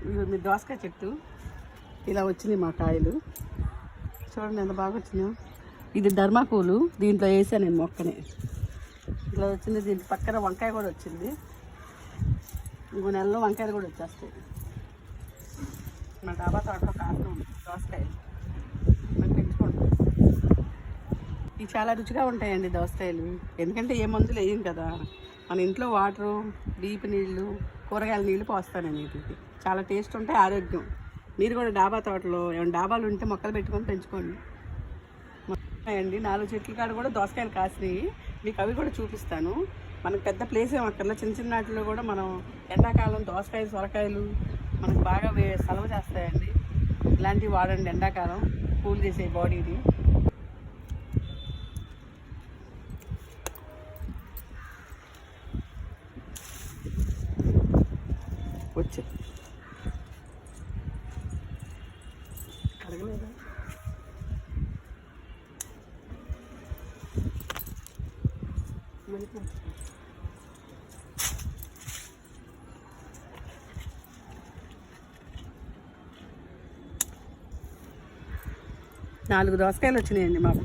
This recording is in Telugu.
ఇవి మీ దోసకాయ చెట్టు ఇలా వచ్చినాయి మా కాయలు చూడండి ఎంత బాగా వచ్చినాయో. ఇది ధర్మాకూలు, దీంట్లో వేసాను నేను మొక్కని. ఇట్లా వచ్చింది. దీంట్లో పక్కన వంకాయ కూడా వచ్చింది. ఇంకో నెలలో వంకాయలు కూడా వచ్చేస్తాయి. మా డాబా తోటలో కారణం దోసకాయలు మనం పెంచుకుంటాం. ఇవి చాలా రుచిగా ఉంటాయండి దోసకాయలు, ఎందుకంటే ఏ మందులు వేయం కదా. మన ఇంట్లో వాటరు, బీపు నీళ్ళు, కూరగాయల నీళ్ళు పోస్తాను నేను. వీటికి చాలా టేస్ట్ ఉంటాయి, ఆరోగ్యం. మీరు కూడా డాబా తోటలో ఏమైనా డాబాలు ఉంటే మొక్కలు పెట్టుకొని పెంచుకోండి. అండి 4 చెట్ల కాడ కూడా దోసకాయలు కాసినాయి. మీకు అవి కూడా చూపిస్తాను. మనకు పెద్ద ప్లేస్ ఏం అక్కర్లా, చిన్న చిన్న వాటిలో కూడా మనం ఎండాకాలం దోసకాయలు, సొరకాయలు మనకు బాగా సలవ చేస్తాయండి. ఇలాంటివి వాడండి ఎండాకాలం, కూల్ చేసే బాడీని. వచ్చే కడగలేదా? నాలుగు దోసకాయలు వచ్చినాయండి మాకు.